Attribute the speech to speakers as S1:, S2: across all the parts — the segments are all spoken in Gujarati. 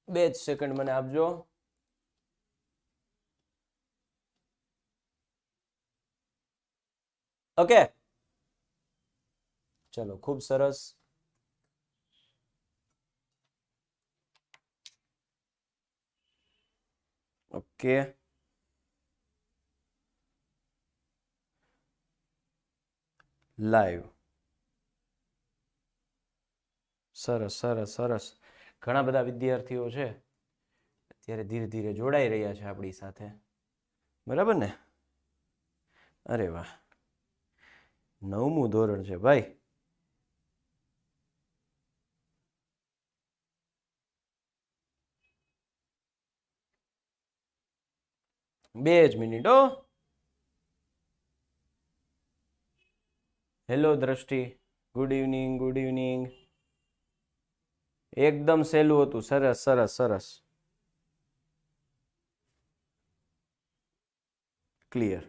S1: બે જ સેકન્ડ મને આપજો. ઓકે, ચલો ખૂબ સરસ. Okay, live. સરસ સરસ સરસ. ઘણા બધા વિદ્યાર્થીઓ છે અત્યારે ધીરે ધીરે જોડાઈ રહ્યા છે આપણી સાથે, બરાબર ને? અરે વાહ, 9મું ધોરણ છે ભાઈ. બે જ મિનિટ હો. હેલો દ્રષ્ટિ, ગુડ ઇવનિંગ, ગુડ ઇવનિંગ. એકદમ સહેલું હતું. સરસ સરસ સરસ. ક્લિયર.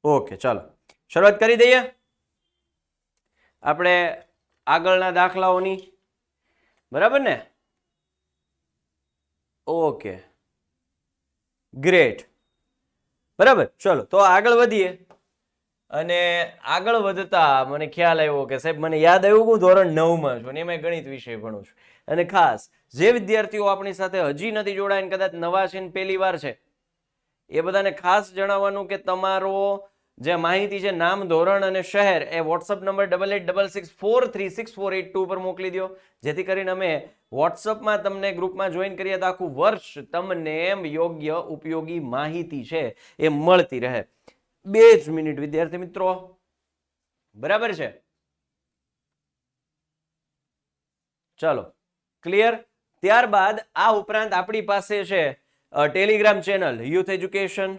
S1: ઓકે, ચાલો શરૂઆત કરી દઈએ આપણે આગળના દાખલાઓની, બરાબર ને? Okay, great. બરાબર, ચલો તો આગળ વધીએ. અને આગળ વધતા મને ખ્યાલ આવ્યો કે સાહેબ મને યાદ આવ્યું હું ધોરણ 9માં છું અને એમાં ગણિત વિષય ભણું છું. અને ખાસ જે વિદ્યાર્થીઓ આપણી સાથે હજી નથી જોડાયા, કદાચ નવા છે ને પહેલી વાર છે, એ બધાને ખાસ જણાવવાનું કે તમારો જે માહિતી છે, નામ, ધોરણ અને શહેર, એ વોટ્સઅપ નંબર 8866436482 પર મોકલી દો, જેથી કરીને અમે વોટ્સઅપમાં તમને ગ્રુપમાં જોઈન કરીએ તો આખું વર્ષ તમને યોગ્ય ઉપયોગી માહિતી છે એ મળતી રહે. 2 જ મિનિટ વિદ્યાર્થી મિત્રો, બરાબર છે? ચલો ક્લિયર. ત્યારબાદ આ ઉપરાંત આપણી પાસે છે ટેલિગ્રામ ચેનલ યુથ એજ્યુકેશન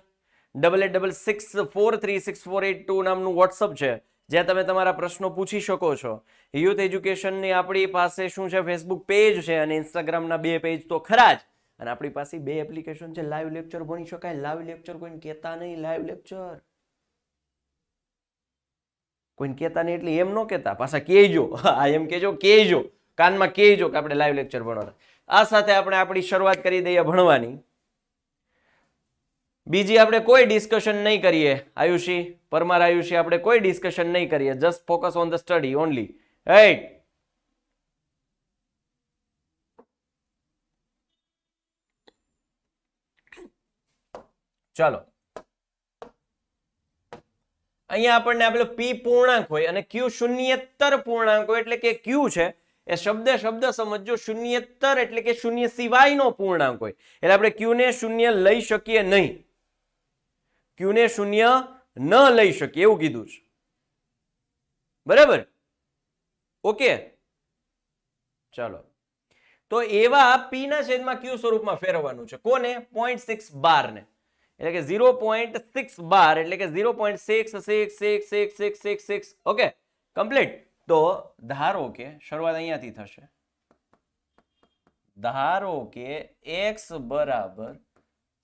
S1: 8866436482 નામનું વોટ્સઅપ છે, જ્યાં તમે તમારા પ્રશ્નો પૂછી શકો છો. યુથ એજ્યુકેશનની આપણી પાસે શું છે, ફેસબુક પેજ છે અને ઇન્સ્ટાગ્રામના 2 પેજ તો ખરા જ. અને આપણી પાસે 2 એપ્લિકેશન છે. લાઈવ લેક્ચર ભણી શકાય. લાઈવ લેક્ચર કોઈને કહેતા નહીં. લાઈવ લેક્ચર કોઈને કહેતા નહીં એટલે એમ ન કહેતા, પાછા કહેજો. હા, એમ કહેજો, કહેજો, કાનમાં કહેજો કે આપણે લાઈવ લેક્ચર ભણવાના. આ સાથે આપણે આપણી શરૂઆત કરી દઈએ ભણવાની. બીજી આપણે કોઈ ડિસ્કશન નહીં કરીએ. આયુષી પરમાર, આયુષી, આપણે કોઈ ડિસ્કશન નહીં કરીએ. Just focus on the study only, right? ચાલો, અહીંયા આપણને આપેલો પી પૂર્ણાંક હોય અને ક્યુ શૂન્યેતર પૂર્ણાંક હોય, એટલે કે ક્યુ છે એ શબ્દ સમજો. શૂન્યેતર એટલે કે શૂન્ય સિવાયનો પૂર્ણાંક હોય, એટલે આપણે ક્યુ ને શૂન્ય લઈ શકીએ નહીં. ક્યુ ને શૂન્ય ન લઈ શકીએ એવું કીધું છે, બરાબર? ઓકે, ચાલો. તો એવા પી ના છેદમાં ક્યુ સ્વરૂપમાં ફેરવવાનું છે. કોને? 0.6 બાર ને, એટલે કે 0.6 બાર, એટલે કે 0.6666666. Okay, complete. તો ધારો કે શરૂઆત અહીંયાથી થશે. ધારો કે x બરાબર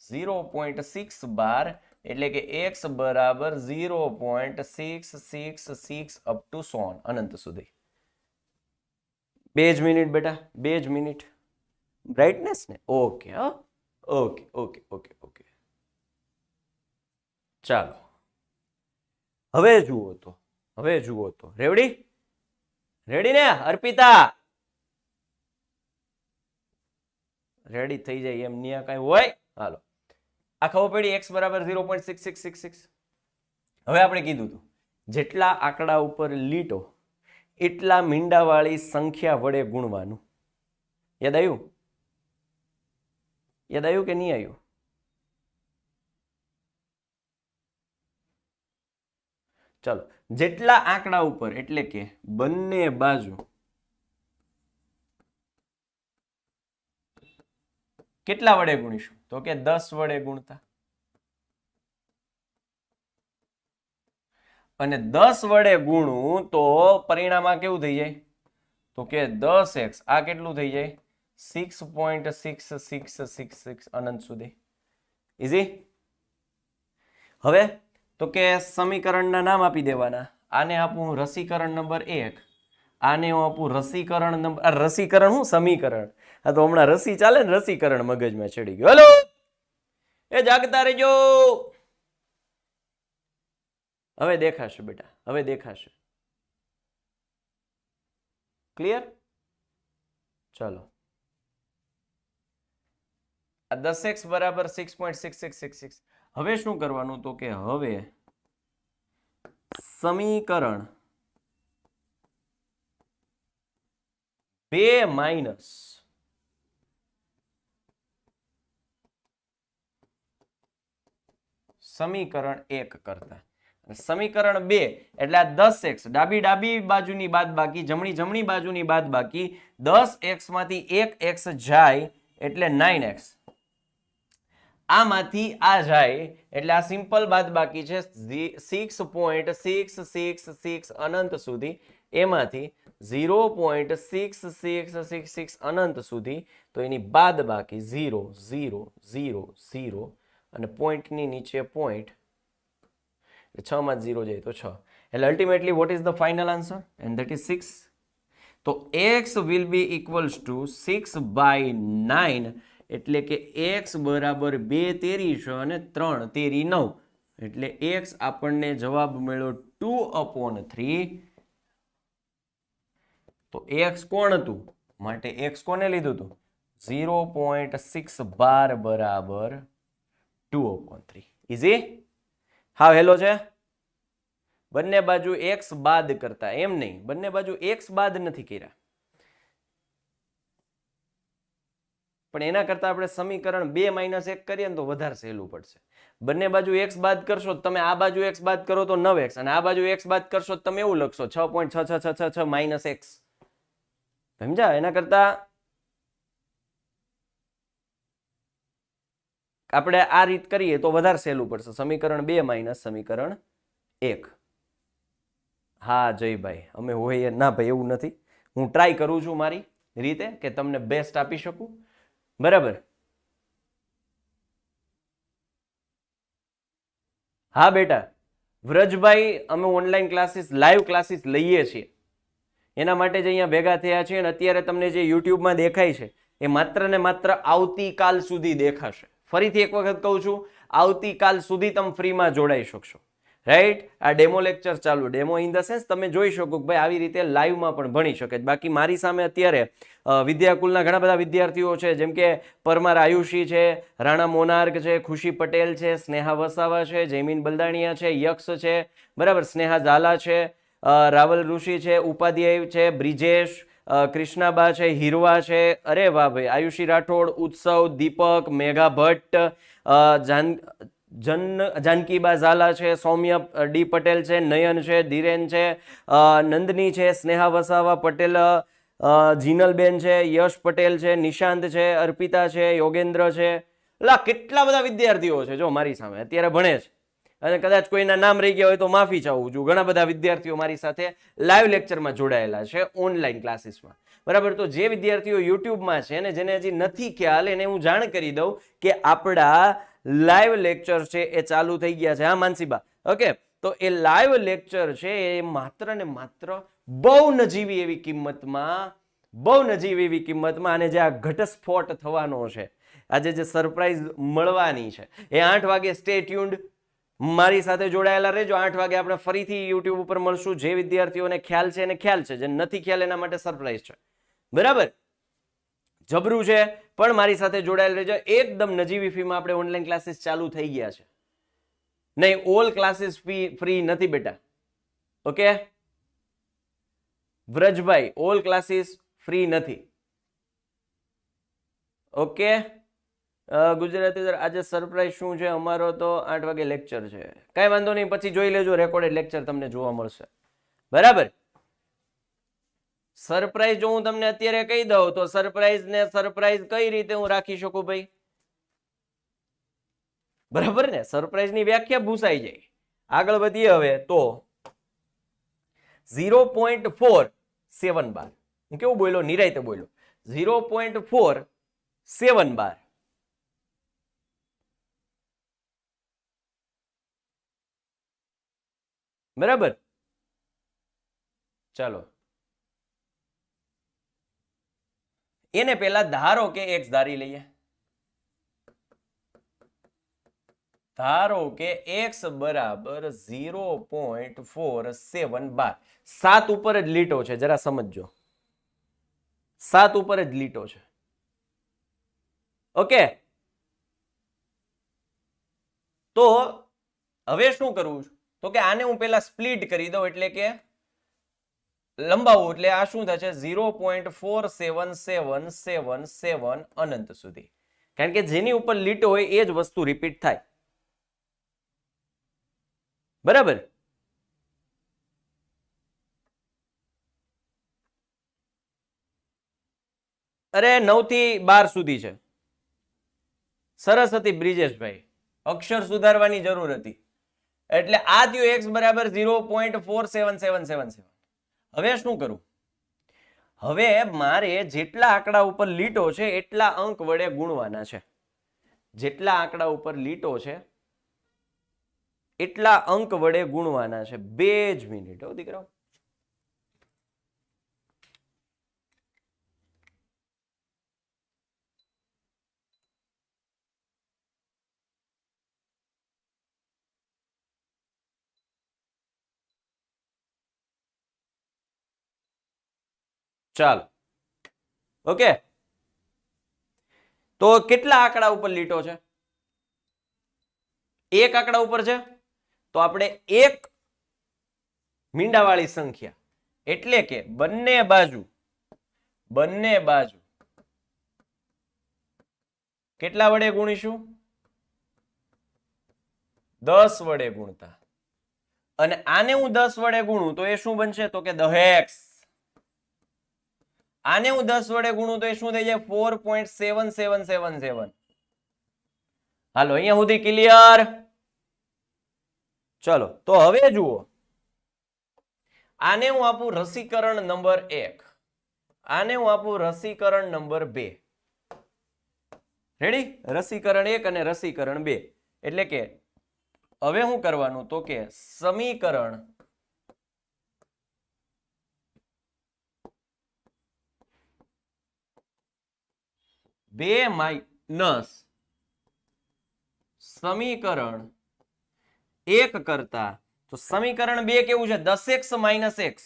S1: 0.6 બાર, એટલે કે x બરાબર 0.666 અપ ટુ સોન, અનંત સુધી. 2 જ મિનિટ બેટા, 2 જ મિનિટ. બ્રાઇટનેસ ને ઓકે. હા, ઓકે ઓકે ઓકે ઓકે. ચાલો હવે જુઓ તો રેવડી ને અર્પિતા? રેડી થઈ જાય એમ નહીં કઈ હોય. હાલો, આ ખબર પડી x બરાબર 0.6666. હવે આપણે કીધું હતું જેટલા આંકડા ઉપર લીટો એટલા મીંડાવાળી સંખ્યા વડે ગુણવાનું. યાદ આવ્યું કે નહીં આવ્યું? ચાલો, જેટલા આંકડા ઉપર એટલે કે બંને બાજુ કેટલા વડે ગુણીશું? તો કે 10 વડે ગુણતા. અને 10 વડે ગુણું તો પરિણામ કેવું થઈ જાય? તો કે 10x. આ કેટલું થઈ જાય? 6.6666 અનંત સુધી. ઈઝી? હવે તો કે સમીકરણના નામ આપી દેવાના. આને આપું રસીકરણ નંબર 1, આને હું આપું રસીકરણ નંબર, રસીકરણ હું સમીકરણ, આ તો હમણાં રસી ચાલે ને, રસીકરણ મગજમાં ચડી ગયું. હેલો એ જાગતા રહેજો. હવે દેખાશે બેટા, હવે દેખાશે. ક્લિયર? ચલો, આ 10x બરાબર 6.6666. હવે શું કરવાનું તો કે હવે સમીકરણ 2 માઇનસ સમીકરણ 1 કરતા સમીકરણ 2 એટલે આ 10x ડાબી બાજુની બાદબાકી, જમણી બાજુની બાદબાકી, 10x માંથી 1x જાય એટલે 9x, આમાંથી આ જાય એટલે આ સિમ્પલ બાદબાકી છે 6.666 અનંત સુધી, એમાંથી 0.6666 અનંત સુધી, તો એની બાદબાકી 0 0 0 0 અને પોઈન્ટની નીચે પોઈન્ટ, 6 માં 0 જાય તો 6, એટલે ultimately what is the final answer and that is 6. તો x will be equals to 6/9, એટલે કે x બરાબર 2 તેરી 6 અને 3 તેરી 9, એટલે x આપણને જવાબ મળ્યો 2/3. તો x કોણ હતું માટે x કોને લીધું હતું 0.612 બરાબર 2/3. ઇઝી? હા હેલો છે. બંને બાજુ x બાદ કરતા, એમ નહીં, બંને બાજુ x બાદ નથી કર્યા, પણ એના કરતા આપણે સમીકરણ 2 - 1 કરીએ ને તો વધારે સહેલું પડશે. બંને બાજુ x બાદ કરશો તમે આ બાજુ x બાદ કરો તો 9x, અને આ બાજુ x બાદ કરશો તમે એવું લખશો 6.6666 - x. સમજા? એના કરતા આપણે આ રીત કરીએ તો વધારે સહેલું પડશે. સમીકરણ 2 - સમીકરણ 1. હા જયભાઈ, અમે હોય ના ભાઈ એવું નથી, હું ટ્રાય કરું છું મારી રીતે કે તમને બેસ્ટ આપી શકું. બરાબર? હા બેટા વ્રજભાઈ, અમે ઓનલાઈન ક્લાસીસ, લાઈવ ક્લાસીસ લઈએ છીએ, એના માટે જ અહીંયા ભેગા થયા છે. અને અત્યારે તમને જે યુટ્યુબમાં દેખાય છે એ માત્ર ને માત્ર આવતીકાલ સુધી દેખાશે. ફરીથી એક વખત કહું છું, આવતીકાલ સુધી તમે ફ્રીમાં જોડાઈ શકશો. રાઈટ? આ ડેમો લેક્ચર ચાલુ, ડેમો ઇન ધ સેન્સ તમે જોઈ શકો કે ભાઈ આવી રીતે લાઈવમાં પણ ભણી શકે. બાકી મારી સામે અત્યારે વિદ્યાકુલના ઘણા બધા વિદ્યાર્થીઓ છે, જેમ કે પરમાર આયુષી છે, રાણા મોનાર્ક છે, ખુશી પટેલ છે, સ્નેહા વસાવા છે, જયમીન બલદાણિયા છે, યક્ષ છે, બરાબર, સ્નેહા ઝાલા છે, રાવલ ઋષિ છે, ઉપાધ્યાય છે, બ્રિજેશ, કૃષ્ણાબા છે, હીરવા છે, અરે વાહ ભાઈ, આયુષી રાઠોડ, ઉત્સવ, દીપક, મેઘા ભટ્ટ, જાનકીબા ઝાલા છે, સૌમ્ય ડી પટેલ છે, નયન છે, ધીરેન છે, નંદની છે, સ્નેહા વસાવા પટેલ, જીનલબેન છે, યશ પટેલ છે, નિશાંત છે, અર્પિતા છે, યોગેન્દ્ર છે. કેટલા બધા વિદ્યાર્થીઓ છે જો મારી સામે અત્યારે ભણે છે, અને કદાચ કોઈના નામ રહી ગયા હોય તો માફી ચાહું છું. ઘણા બધા વિદ્યાર્થીઓ મારી સાથે લાઈવ લેક્ચરમાં જોડાયેલા છે ઓનલાઈન ક્લાસીસમાં. બરાબર? તો જે વિદ્યાર્થીઓ યુટ્યુબમાં છે ને જેને હજી નથી ખ્યાલ, એને હું જાણ કરી દઉં કે આપણા લાઈવ લેક્ચર છે એ ચાલુ થઈ ગયા છે. હા માનસીબા, ઓકે. તો એ લાઈવ લેક્ચર છે એ માત્ર ને માત્ર બહુ નજીવી એવી કિંમતમાં, અને જે આ ઘટસ્ફોટ થવાનો છે, આજે જે સરપ્રાઈઝ મળવાની છે, એ 8 વાગે સ્ટે ટ્યુન્ડ, મારી સાથે જોડાયેલા રહેજો. 8 વાગે આપણે ફરીથી યુટ્યુબ ઉપર મળશું. જે વિદ્યાર્થીઓને ખ્યાલ છે એને ખ્યાલ છે, જે નથી ખ્યાલ એના માટે સરપ્રાઈઝ છે. બરાબર? જબરું છે, પણ મારી સાથે જોડાયેલ રહેજો. એકદમ નજીવી ફીમાં આપણે ઓનલાઈન ક્લાસીસ ચાલુ થઈ ગયા છે. નહીં, ઓલ ક્લાસીસ ફ્રી નથી બેટા. Okay Vrajbhai, all classes free નથી. ઓકે ગુજરાતી આજે સરપ્રાઈઝ શું છે અમારો? તો 8 વાગે લેક્ચર છે. કઈ વાંધો નહીં, પછી જોઈ લેજો, રેકોર્ડેડ લેક્ચર તમને જોવા મળશે. બરાબર? સરપ્રાઈઝ જો હું તમને અત્યારે કહી દઉં તો સરપ્રાઈઝ કઈ રીતે હું રાખી શકું ભાઈ? બરાબર ને? સરપ્રાઈઝ ની વ્યાખ્યા ભૂસાઈ જાય. આગળ વધીએ હવે તો 0.472. હું કેવું બોલ્યો? નિરાયતે બોલ્યો. 0.472. બરાબર. ચાલો એને પેલા ધારો કે x ધારી લઈએ. ધારો કે x બરાબર 0.4712. 7 ઉપર જ લીટો છે, જરા સમજજો. 7 ઉપર જ લીટો છે. ઓકે, તો હવે શું કરવું છે? તો કે આને હું પેલા સ્પ્લિટ કરી દઉં, એટલે કે લંબાવું, એટલે આ શું થશે 0.477777 અનંત સુધી. કારણ કે જેની ઉપર લીટો હોય એ જ વસ્તુ રિપીટ થાય. બરાબર. અરે 9 થી 12 સુધી છે. સરસ હતી બ્રિજેશભાઈ, અક્ષર સુધારવાની જરૂર હતી. એટલે આ થયું x બરાબર 0.47777. હવે શું કરું? હવે મારે જેટલા આંકડા ઉપર લીટો છે એટલા અંક વડે ગુણવાના છે. જેટલા આંકડા ઉપર લીટો છે એટલા અંક વડે ગુણવાના છે. 2 જ મિનિટ હો દીકરાઓ. ચાલો ઓકે, તો કેટલા આંકડા ઉપર લીટો છે? એક આંકડા ઉપર છે, તો આપણે એક મીંડાવાળી સંખ્યા, એટલે કે બંને બાજુ કેટલા વડે ગુણીશું? 10 વડે ગુણતા. અને આને હું 10 વડે ગુણું તો એ શું બનશે? તો કે 10x. આને હું 10 વડે ગુણું તો એ શું થઈ જાય? 4.7777. હાલો અહીંયા સુધી ક્લિયર? ચલો તો હવે જુઓ, આને હું આપું રસીકરણ નંબર 1, આને હું આપું રસીકરણ નંબર 2. રેડી? રસીકરણ 1 અને રસીકરણ 2. એટલે કે હવે શું કરવાનું? તો કે સમીકરણ 2 માઇનસ સમીકરણ 1 કરતા, તો સમીકરણ 2 કેવું છે? 10x minus x.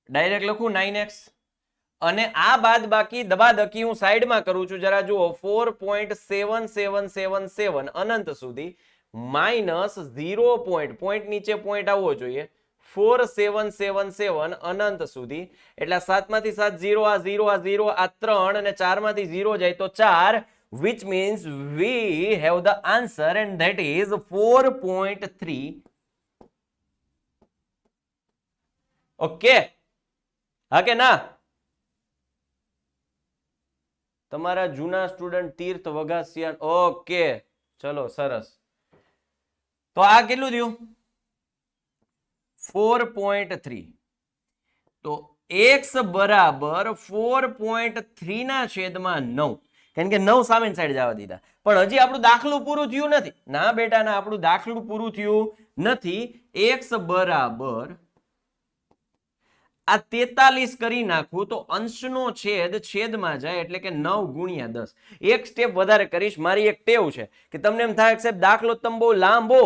S1: ડાયરેક્ટ લખું 9x. અને આ બાદ બાકી દબાદકી હું સાઈડમાં કરું છું, જરા જુઓ. 4.7777 અનંત સુધી માઇનસ 0 પોઈન્ટ નીચે પોઈન્ટ આવવો જોઈએ 4777 અનંત સુધી. એટલે 7 માંથી 7 0, આ 0, આ 0, આ 3 અને 4 માંથી 0 જાય તો 4, which means we have the answer and that is 4.3. Okay, હા કે ના? તમારા જૂના સ્ટુડન્ટ તીર્થ વઘાસિયાન. ઓકે ચલો સરસ. તો આ કેટલું થયું? 4.3. તો x બરાબર 4.3 ના છેદમાં 9. કારણ કે 9 સામેની સાઈડ જવા દીધા. પણ હજી આપણું દાખલું પૂરું થયું નથી. ના બેટા ના, આપણું દાખલું પૂરું થયું નથી. x બરાબર આ 43 કરી નાખું તો અંશનો છેદ છેદમાં જાય, એટલે કે 9 ગુણ્યા 10. એક સ્ટેપ વધારે કરીશ. મારી એક ટેવ છે કે તમને એમ થાય સાહેબ દાખલો તમે બહુ લાંબો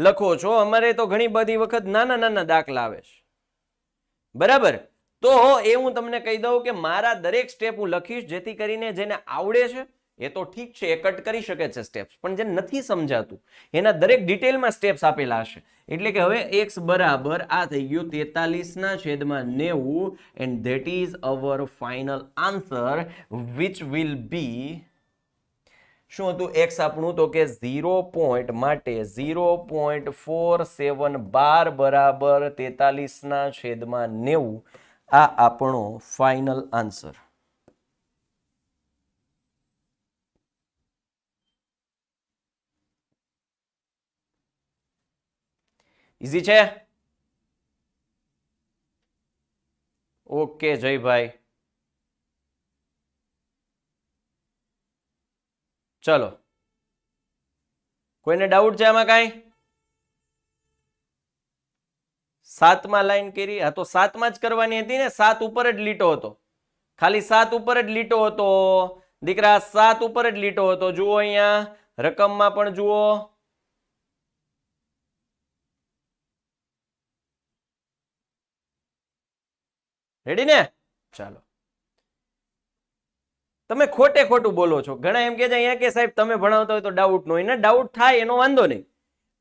S1: લખો છો, અમારે તો ઘણી બધી વખત નાના નાના દાખલા આવે છે. બરાબર? તો એ હું તમને કહી દઉં કે મારા દરેક સ્ટેપ હું લખીશ, જેથી કરીને જેને આવડે છે એ તો ઠીક છે, એ કટ કરી શકે છે સ્ટેપ્સ, પણ જે નથી સમજાતું એના દરેક ડિટેલમાં સ્ટેપ્સ આપેલા હશે. એટલે કે હવે x બરાબર આ થઈ ગયું 43 ના છેદમાં 90 and that is our final answer, which will be શું હતું x આપણું? તો કે 0 પોઈન્ટ માટે 0.4712 બરાબર 43 ના છેદમાં 90. આ આપણો ફાઇનલ આન્સર. ઈઝી છે? ઓકે જયભાઈ, ચલો કોઈને ડાઉટ છે આમાં? કાંઈ સાતમાં લાઈન કરી, હા તો સાતમાં જ કરવાની હતી ને, 7 ઉપર જ લીટો હતો, ખાલી 7 ઉપર જ લીટો હતો દીકરા, 7 ઉપર જ લીટો હતો. જુઓ અહીંયા રકમમાં પણ જુઓ, રેડી ને? ચાલો, તમે ખોટે ખોટું બોલો છો. ઘણા એમ કે છે અહીંયા કે સાહેબ તમે ભણાવતા હોય તો ડાઉટ ન હોય ને, ડાઉટ થાય એનો વાંધો નહીં,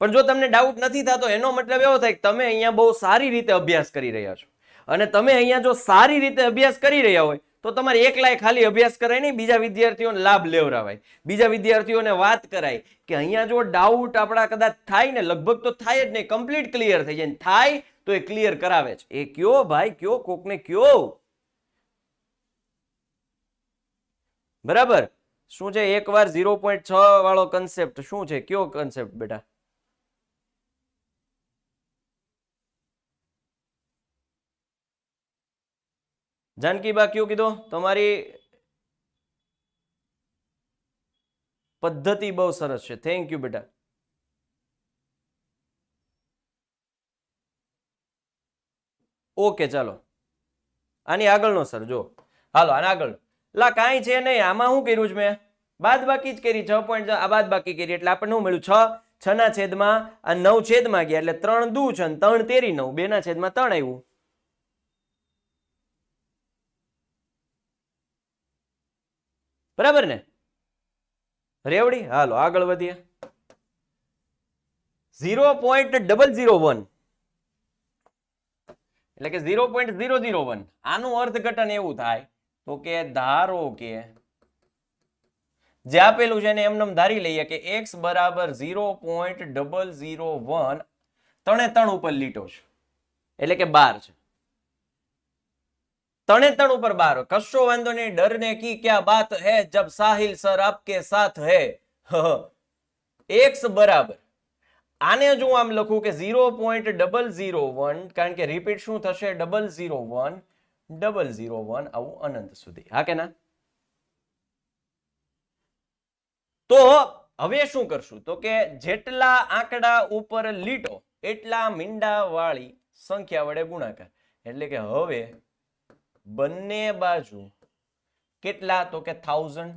S1: પણ જો તમને ડાઉટ નથી થતો એનો મતલબ એવો થાય કે તમે અહીંયા બહુ સારી રીતે અભ્યાસ કરી રહ્યા છો. અને તમે અહીંયા જો સારી રીતે અભ્યાસ કરી રહ્યા હોય તો તમારે એકલાય ખાલી અભ્યાસ કરાય નહીં, બીજા વિદ્યાર્થીઓને લાભ લેવરાવાય, બીજા વિદ્યાર્થીઓને વાત કરાય કે અહીંયા જો ડાઉટ આપણા કદાચ થાય ને, લગભગ તો થાય જ નહીં, કમ્પ્લીટ ક્લિયર થઈ જાય, થાય તો એ ક્લિયર કરાવે છે. એ કયો ભાઈ, કયો, કોકને કયો, બરાબર? શું છે એકવાર 0.6 વાળો કન્સેપ્ટ શું છે, કયો કન્સેપ્ટ બેટા? જાનકીબા કયું કીધું? તમારી પદ્ધતિ બહુ સરસ છે, થેન્ક યુ બેટા. ઓકે ચાલો, આની આગળનો સર જો, હાલો આના આગળ લા કાંઈ છે નહીં, આમાં શું કર્યું છે મેં? બાદ બાકી જ કરી, 6 આ બાદ બાકી કરી એટલે આપણને શું મળ્યું? 6, 6 ના છેદમાં આ 9 છેદમાં ગયા એટલે 3 દુ છે, 3 તેરી 9, 2 ના છેદમાં 3 આવ્યું. બરાબર ને રેવડી? હાલો આગળ વધીએ. 0.001 એટલે કે 0.001 આનું અર્થઘટન એવું થાય તો કે ધારો કે જે આપેલું છે એને એમને ધારી લઈએ કે x બરાબર 0.001 3 ઉપર લીટો છે એટલે કે 12 છે. 3 ઉપર 12, કશો વાંધો નહીં, ડરને કી ક્યા બાત હૈ જબ સાહિલ સર આપકે સાથ હૈ. x બરાબર આને જો આમ લખું કે 0.001 કારણ કે રિપીટ શું થશે? 001 001 આવું અનંત સુધી, હા કે ના? તો હવે શું કરશું તો કે જેટલા આંકડા ઉપર લીટો એટલા મીંડા વાળી સંખ્યા વડે ગુણાકાર, એટલે કે હવે બંને બાજુ કેટલા તો કે 1000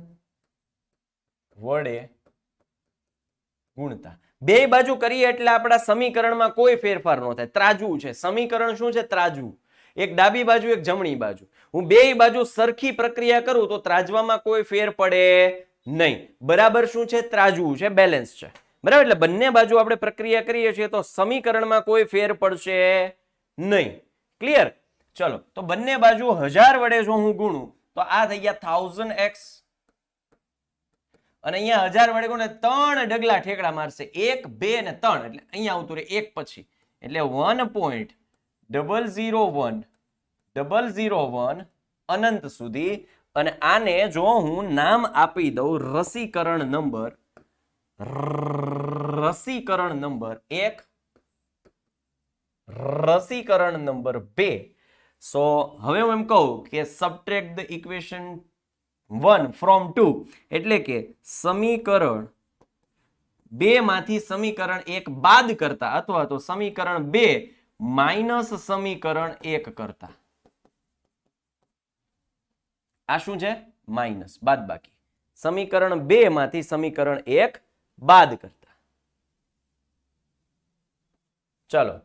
S1: વડે ગુણતા. બે બાજુ કરીએ એટલે આપણા સમીકરણમાં કોઈ ફેરફાર ન થાય. ત્રાજવું છે સમીકરણ, શું છે? ત્રાજવું. એક ડાબી બાજુ એક જમણી બાજુ, હું બે બાજુ સરખી પ્રક્રિયા કરું તો ત્રાજવામાં કોઈ ફેર પડે નહીં. બરાબર શું છે? ત્રાજવું છે, બેલેન્સ છે, બરાબર? એટલે બંને બાજુ આપણે પ્રક્રિયા કરીએ છીએ તો સમીકરણમાં કોઈ ફેર પડશે નહીં. ક્લિયર? ચલો, તો બંને બાજુ 1000 વડે જો હું ગુણું તો આ થઈ ગયા 1000x અને અહીંયા 1000 વડે ગુણે 3 ડગલા ઠેકડા મારશે, 1 2 અને 3 એટલે અહીંયા આવતું રહે 1 પછી, એટલે 1.001 અનંત સુધી. અને આને જો હું નામ આપી દઉં રસીકરણ નંબર, રસીકરણ નંબર 1, રસીકરણ નંબર 2. સો હવે હું એમ કહું કે સબટ્રેક્ટ ધ ઇક્વેશન 1 from 2 એટલે કે સમીકરણ 2 માંથી સમીકરણ 1 બાદ કરતા અથવા તો સમીકરણ 2 માઇનસ સમીકરણ 1 કરતા. આ શું છે? માઇનસ, બાદ બાકી. સમીકરણ 2 માંથી સમીકરણ 1 બાદ કરતા. ચલો,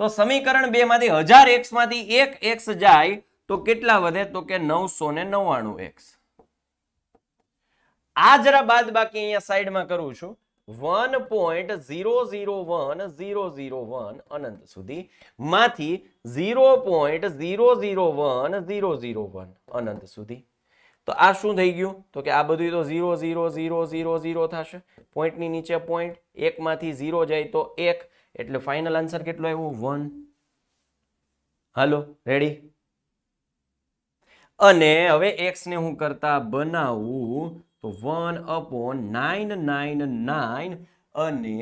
S1: તો સમીકરણ 2 માંથી 1000x માંથી 1x જાય તો કેટલા વધે તો કે 999x. આ જરા બાદ બાકી અહીંયા સાઈડમાં કરું છું. 1.001001 અનંત સુધી માંથી 0.001001 અનંત સુધી. તો આ શું થઈ ગયું તો કે આ બધું તો 0.0000 થશે. પોઈન્ટની નીચે પોઈન્ટ, 1 માંથી 0 જાય તો 1 એટલે ફાઇનલ આન્સર કેટલો આવ્યો? 1. હાલો રેડી? અને હવે x ને હું કરતા બનાવું તો 1/999 અને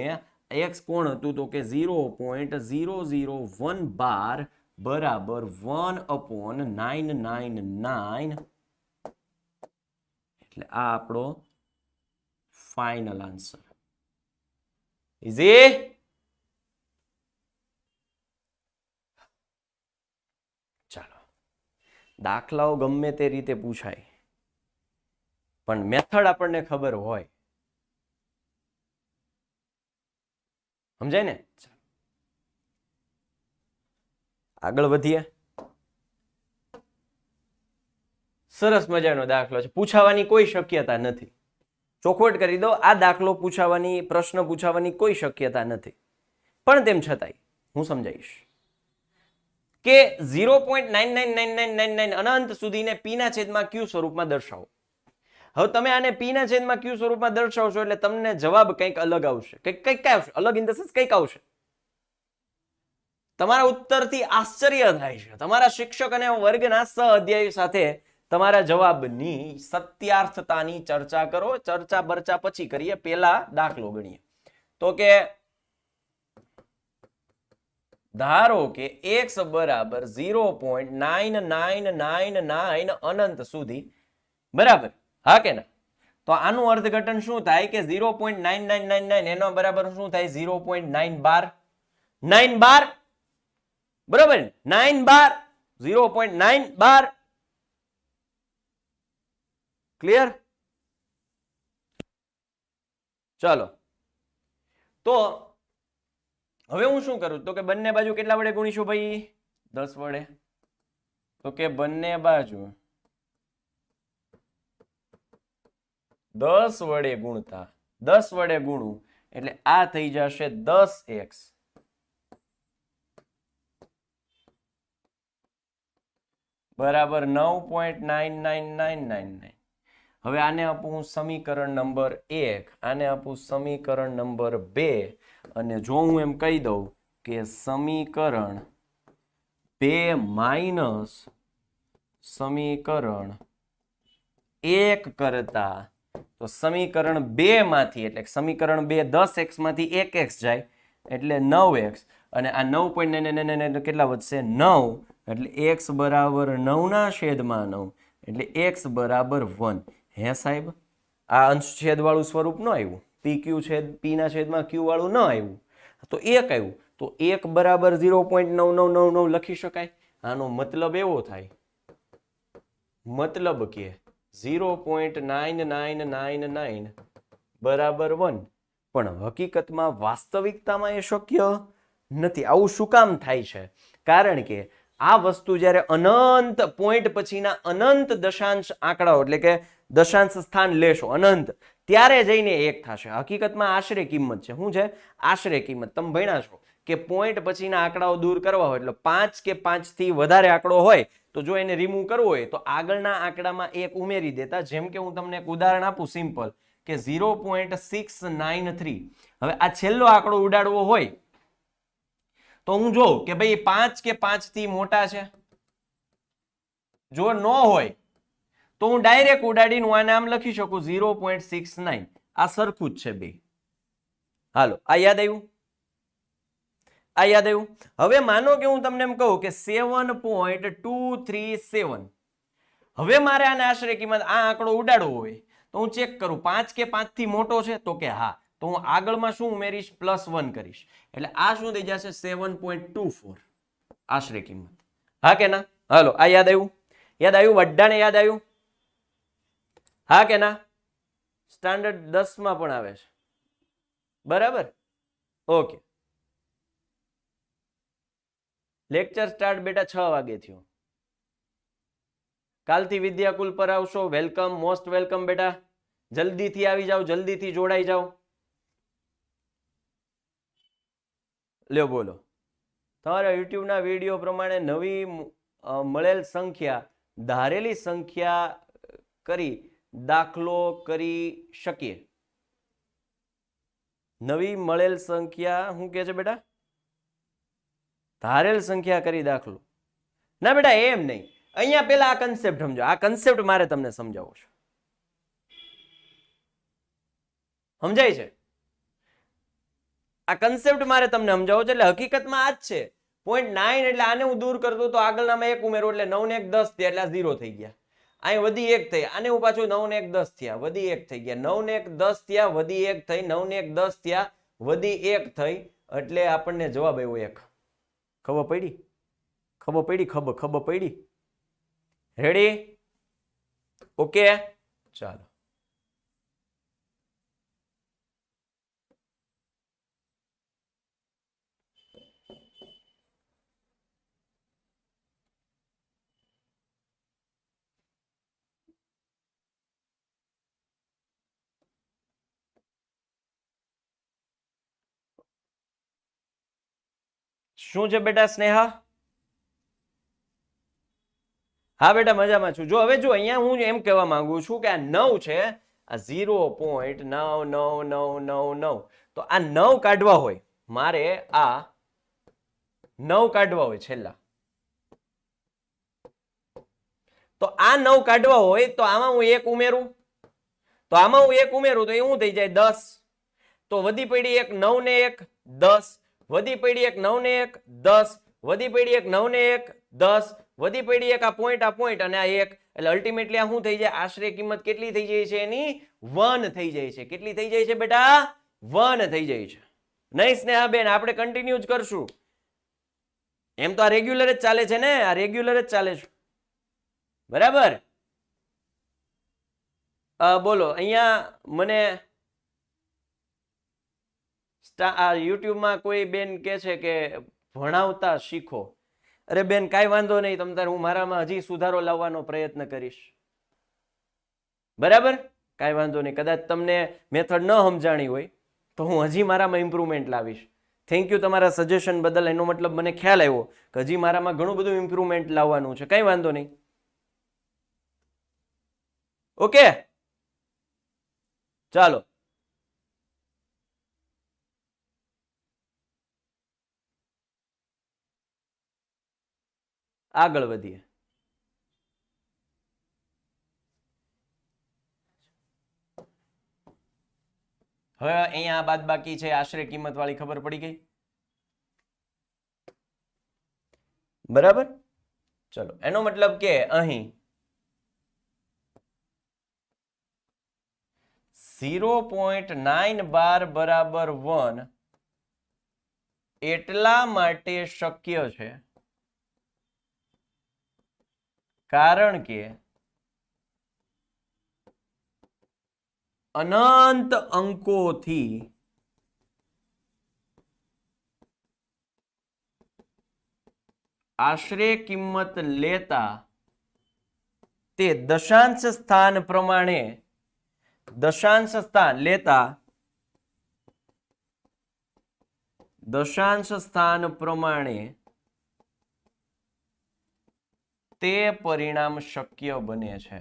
S1: x કોણ હતું તો કે 0.001 બરાબર 1/999 એટલે આ આપણો ફાઇનલ આન્સર. ઇઝી? દાખલાઓ ગમે તે રીતે પૂછાય પણ મેથડ આપણને ખબર હોય. સમજાય ને? આગળ વધીએ. સરસ મજાનો દાખલો છે, પૂછાવાની કોઈ શક્યતા નથી. ચોખવટ કરી દો, આ દાખલો પૂછાવાની, પ્રશ્ન પૂછાવાની કોઈ શક્યતા નથી, પણ તેમ છતાંય હું સમજાવીશ કે 0.999999 અનંત સુધીને p ના છેદમાં q સ્વરૂપમાં દર્શાવો. હવે તમે આને p ના છેદમાં q સ્વરૂપમાં દર્શાવશો એટલે તમને જવાબ કંઈક અલગ આવશે. કંઈક આવશે અલગ, ઇન ધ સેન્સ કંઈક આવશે. તમારા ઉત્તરથી આશ્ચર્ય થાય છે. તમારા શિક્ષક અને વર્ગના સહ અધ્યાયી સાથે તમારા જવાબની સત્યાર્થતાની ચર્ચા કરો. ચર્ચા બર્ચા પછી કરીએ, પહેલા દાખલો ગણીએ. તો કે ધારો કે x બરાબર 0.9999 અનંત સુધી, બરાબર? હા કે ના? તો આનું અર્થઘટન શું થાય કે 0.9999 એનો બરાબર શું થાય? 0.9 બાર, બરાબર? 9 બાર, 0.9 બાર. ક્લિયર? ચાલો, તો હવે હું શું કરું? તો કે બંને બાજુ કેટલા વડે ગુણીશું ભાઈ? 10 વડે. તો કે બંને બાજુ 10 વડે ગુણતા, 10 વડે ગુણું એટલે આ થઈ જશે 10x બરાબર 9.99999. હવે આને આપું સમીકરણ નંબર 1, આને આપું સમીકરણ નંબર 2, અને જો હું એમ કહી દઉં કે સમીકરણ 2 માઇનસ સમીકરણ 1 કરતા, તો સમીકરણ 2 માંથી, એટલે સમીકરણ 2 10x માંથી 1x જાય એટલે 9x, અને આ 9.99 કેટલા વધશે? 9, એટલે x બરાબર 9 ના છેદમાં 9, એટલે x બરાબર 1. હે સાહેબ, આ અંશ છેદ વાળું સ્વરૂપ ન આવ્યું, pq છેદ p ના છેદમાં q વાળું ન આવ્યું, તો 1 આવ્યું. તો 1 બરાબર 0.9999 લખી શકાય. આનો મતલબ એવો થાય, મતલબ કે 0.9999 બરાબર 1. પણ હકીકતમાં વાસ્તવિકતામાં એ શક્ય નથી. આવું શું કામ થાય છે? કારણ કે આ વસ્તુ જ્યારે અનંત પોઈન્ટ પછીના અનંત દશાંશ આંકડાઓ, એટલે કે દશાંશ સ્થાન લેશો અનંત, ત્યારે જઈને 1 થશે. હકીકતમાં આશરે કિંમત છે. શું છે? આશરે કિંમત. તમે ભણ્યા છો કે પોઈન્ટ પછીના આંકડાઓ દૂર કરવા હોય એટલે 5 કે 5 થી વધારે આંકડો હોય તો જો એને રિમૂવ કરવો હોય તો આગળના આંકડામાં 1 ઉમેરી દેતા. જેમ કે હું તમને એક ઉદાહરણ આપું સિમ્પલ, કે 0.693. હવે આ છેલ્લો આંકડો ઉડાડવો હોય તો હું જોઉં કે ભાઈ 5 કે 5 થી મોટા છે. જો ન હોય તો હું ડાયરેક્ટ ઉડાડીને હું આને આમ લખી શકું 0.69. આ સરખું જ છે બે. હાલો, આ યાદ આવ્યું? આ યાદ આવ્યું? હવે માનો કે હું તમને એમ કહું કે 7.237. હવે મારે આને આશરે કિંમત, આ આંકડો ઉડાડવો હોય તો હું ચેક કરું 5 કે 5 થી મોટો છે, તો કે હા, તો હું આગળમાં શું ઉમેરીશ? +1 કરીશ. એટલે આ શું થઈ જશે? 7.24 આશરે કિંમત. હા કે ના? હાલો, આ યાદ આવ્યું? યાદ આવ્યું? બધાને યાદ આવ્યું? હા કે ના? સ્ટાન્ડર્ડ 10 માં પણ આવે છે, બરાબર? ઓકે, લેક્ચર સ્ટાર્ટ બેટા 6 વાગે થયો. કાલથી વિદ્યાકુલ પર આવશો. વેલકમ, મોસ્ટ વેલકમ બેટા. જલ્દીથી આવી જાઓ, જલ્દીથી જોડાઈ જાઓ. લ્યો બોલો. તમારા યુટ્યુબના વિડીયો પ્રમાણે નવી મળેલ સંખ્યા ધારેલી સંખ્યા કરી દાખલો કરી શકીએ. નવી મળેલ સંખ્યા શું કહે છે બેટા? ધારેલ સંખ્યા કરી દાખલો. ના બેટા એમ નહીં, અહીંયા પેલા આ કન્સેપ્ટ સમજો. આ કન્સેપ્ટ મારે તમને સમજાવવો છે. સમજાય છે? આ કન્સેપ્ટ મારે તમને સમજાવો છે. એટલે હકીકતમાં આ જ છે. 0.9 એટલે આને હું દૂર કરતો તો આગળનામાં 1 ઉમેરો એટલે 9 ને 1 10 થયા, એટલે આ 0 થઈ ગયા. અહીં વધી 1 થઈ, આને હું પાછું 9 ને 1 10 થયા, વધી 1 થઈ ગયા. 9 ને 1 10 થયા, વધી 1 થઈ. 9 ને 1 10 થયા, વધી 1 થઈ. એટલે આપણને જવાબ આવ્યો 1. ખબર પડી? ખબર પડી? ખબર પડી? રેડી? ઓકે, ચાલો. શું છે બેટા સ્નેહા? હા બેટા મજામાં છું. જો હવે જો અહીંયા હું એમ કહેવા માંગુ છું કે આ 9 છે, આ 0.99999, તો આ 9 કાઢવા હોય મારે, આ 9 કાઢવા હોય છેલ્લા, તો આ 9 કાઢવા હોય તો આમાં હું 1 ઉમેરું, તો આમાં હું 1 ઉમેરું તો એ શું થઈ જાય 10, તો વધી પડી એક 9 ને 1 10, વધી પડી એક 9 ને 1 10, વધી પડી એક 9 ને 1 10, વધી પડી એક આ પોઈન્ટ અને આ 1, એટલે અલ્ટિમેટલી આ શું થઈ જાય, આશરે કિંમત કેટલી થઈ જાય છે એની 1 થઈ જાય છે. કેટલી થઈ જાય છે બેટા? 1 થઈ જાય છે. નહીં સ્નેહાબેન, આપણે કન્ટિન્યુ જ કરશું. એમ તો આ રેગ્યુલર જ ચાલે છે ને, આ રેગ્યુલર જ ચાલે છે, બરાબર? બોલો અહીંયા મને યુટ્યુબમાં કોઈ બેન કે છે કે ભણાવતા શીખો. અરે બેન કાંઈ વાંધો નહીં, તમ તારે હું મારામાં હજી સુધારો લાવવાનો પ્રયત્ન કરીશ, બરાબર? કાંઈ વાંધો નહીં. કદાચ તમને મેથડ ન સમજાણી હોય તો હું હજી મારામાં ઇમ્પ્રુવમેન્ટ લાવીશ. થેન્ક યુ તમારા સજેશન બદલ. એનો મતલબ મને ખ્યાલ આવ્યો કે હજી મારામાં ઘણું બધું ઇમ્પ્રુવમેન્ટ લાવવાનું છે. કંઈ વાંધો નહીં. ઓકે, ચાલો. આગળ વધીએ. હવે અહીંયા બાદબાકી છે, આશરે કિંમત વાળી ખબર પડી ગઈ, બરાબર? ચલો, એનો મતલબ કે અહીં 0.912 બરાબર 1 એટલા માટે શક્ય છે કારણ કે અનંત અંકોથી આશરે કિંમત લેતા તે દશાંશ સ્થાન પ્રમાણે દશાંશ સ્થાન લેતા દશાંશ સ્થાન પ્રમાણે તે પરિણામ શક્ય બને છે.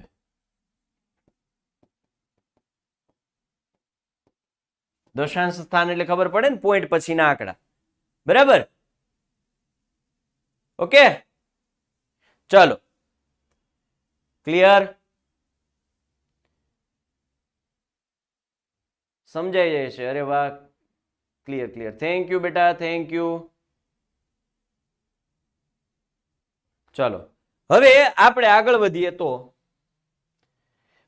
S1: દશાંશ સ્થાન એટલે ખબર પડે ને, પોઈન્ટ પછીના આંકડા, બરાબર? ઓકે, ચાલો, ક્લિયર? સમજાઈ જાય છે? અરે વાહ, ક્લિયર ક્લિયર. થેન્ક યુ બેટા, થેન્ક યુ. ચાલો, હવે આપણે આગળ વધીએ. તો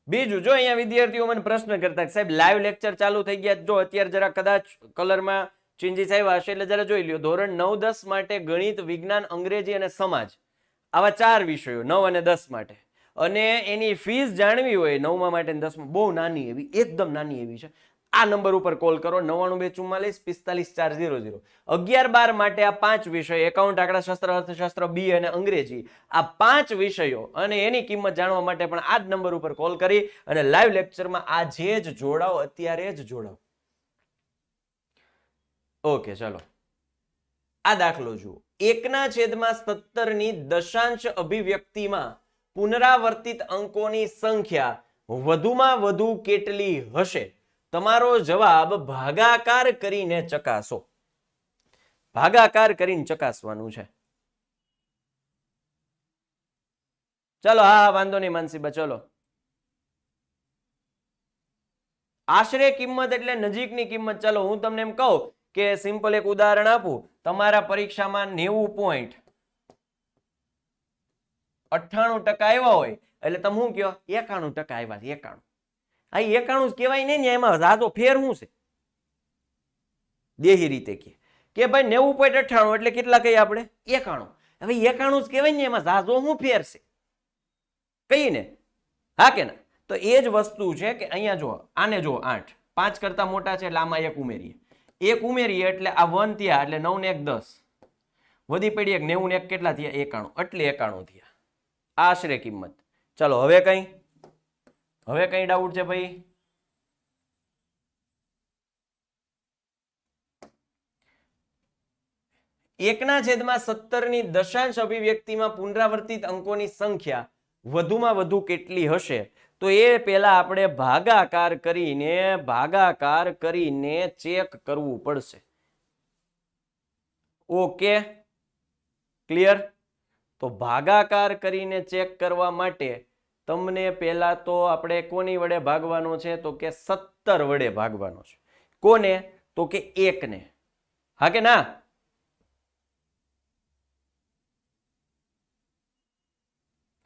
S1: બીજું જો અહીંયા વિદ્યાર્થીઓ મને પ્રશ્ન કરતા કે સાહેબ લાઈવ લેક્ચર ચાલુ થઈ ગયા, જો અત્યારે જરા કદાચ કલરમાં ચેન્જીસ આવ્યા હશે એટલે જરા જોઈ લ્યો. ધોરણ 9-10 માટે ગણિત, વિજ્ઞાન, અંગ્રેજી અને સમાજ, આવા 4 વિષયો 9 અને 10 માટે, અને એની ફીસ જાણવી હોય 9મા માટે અને 10મા, બહુ નાની એવી, એકદમ નાની એવી છે. આ નંબર ઉપર કોલ કરો 9924455400. 11-12 માટે આ 5 વિષય, એકાઉન્ટ, આંકડાશાસ્ત્ર, અર્થશાસ્ત્ર, બી અને અંગ્રેજી, આ 5 વિષયો અને એની કિંમત જાણવા માટે પણ આ જ નંબર ઉપર કોલ કરી અને લાઈવ લેક્ચરમાં આજે જ જોડાઓ, અત્યારે જ જોડાઓ. ઓકે, ચલો, આ દાખલો જુઓ. 1/17 ની દશાંશ અભિવ્યક્તિમાં પુનરાવર્તિત અંકોની સંખ્યા વધુમાં વધુ કેટલી હશે? તમારો જવાબ ભાગાકાર કરીને ચકાસો. ભાગાકાર કરીને ચકાસવાનું છે. ચલો, હા વાંધો નહીં માનસીબા. ચલો, આશરે કિંમત એટલે નજીકની કિંમત. ચલો, હું તમને એમ કહું કે સિમ્પલ એક ઉદાહરણ આપું. તમારા પરીક્ષામાં 90.98% આવ્યા હોય એટલે તમે શું કહો? 91% આવ્યા છે. 91. આ 91 કહેવાય નહીં ને, એમાં ઝાઝો ફેર શું છે? દેહી રીતે કે ભાઈ 90.98 એટલે કેટલા કહીએ આપણે? 91. હવે 91 જ કહેવાય ને, એમાં ઝાઝો શું ફેર છે? કહીએ ને, હા કે ના? તો એ જ વસ્તુ છે કે અહીંયા જો આને જો 8 5 કરતા મોટા છે એટલે આમાં 1 ઉમેરીએ એટલે આ 1 થયા એટલે 9 ને 1 10 વધી પડી 1 90 ને 1 કેટલા થયા 91 એટલે 91 થયા આશરે કિંમત. ચલો હવે કઈ ડાઉટ છે ભાઈ? એકના છેદમાં 17 ની દશાંશ અભિવ્યક્તિમાં પુનરાવર્તિત અંકોની સંખ્યા વધુમાં વધુ કેટલી હશે? તો એ પહેલા આપણે ભાગાકાર કરીને ચેક કરવું પડશે. Okay, clear? તો ભાગાકાર કરીને ચેક કરવા માટે તમને પહેલા તો આપણે કોની વડે ભાગવાનો છે? તો કે 17 વડે ભાગવાનો છે. કોને? તો કે 1 ને. હા કે ના?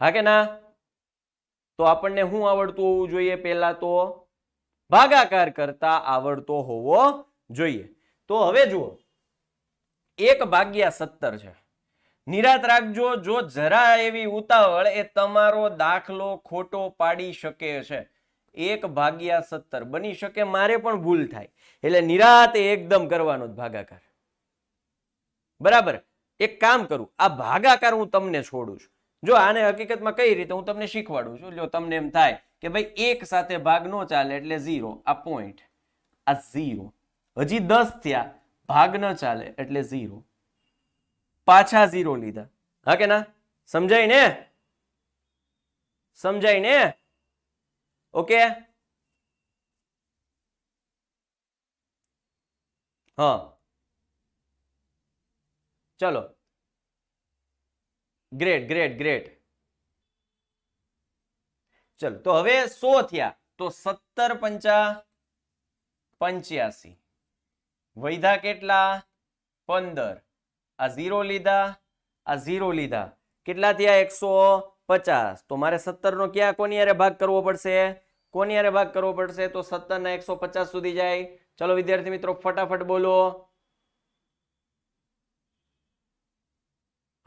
S1: હા કે ના? તો આપણને શું આવડતું હોવું જોઈએ? પહેલા તો ભાગાકાર કરતા આવડતો હોવો જોઈએ. તો હવે જુઓ 1/17 છે. નિરાત રાખજો, જો જરા એવી ઉતાવળ એ તમારો દાખલો ખોટો પાડી શકે છે. 1/17 બની શકે મારે પણ ભૂલ થાય, એટલે નિરાતે એકદમ કરવાનો જ ભાગાકાર. બરાબર? એક કામ કરું, આ ભાગાકાર હું તમને છોડું છું. જો આને હકીકતમાં કઈ રીતે હું તમને શીખવાડું છું. જો તમને એમ થાય કે ભાઈ 1 સાથે ભાગ નો ચાલે એટલે 0, આ પોઈન્ટ, આ 0. હજી 10 થયા, ભાગ ન ચાલે એટલે 0. પાછા 0 લીધા. હા કે ના? સમજાય ને? સમજાય ને? ઓકે, હા, ચલો, ગ્રેટ ગ્રેટ ગ્રેટ. ચલો, તો હવે 100 થયા, તો 17 પંચા 85 વૈધા કેટલા? 15. આ 0 લીધા, આ 0 લીધા, કેટલા થયા? 150. તો મારે 17 નો ક્યાં કોની હારે ભાગ કરવો પડશે? કોની હારે ભાગ કરવો પડશે? તો 17 ના 150 સુધી જાય. ચલો વિદ્યાર્થી મિત્રો ફટાફટ બોલો.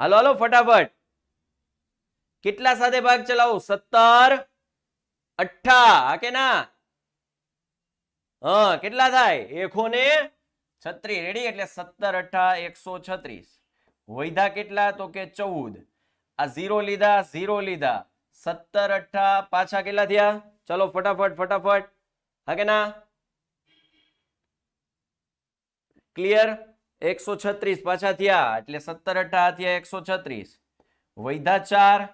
S1: હાલો હાલો ફટાફટ. કેટલા સાથે ભાગ ચલાવો? 17 8 કે ના? હા, કેટલા થાય? 136. રેડી? એટલે 17 8 136. વૈધા કેટલા? તો કે 14. આ 0 લીધા, 0 લીધા, 17 8 પાછા કેટલા થયા? ચલો ફટાફટ ફટાફટ. હા કે ના? ક્લિયર? 136 પાછા થયા એટલે 17 8 થયા 136. વૈધા 4,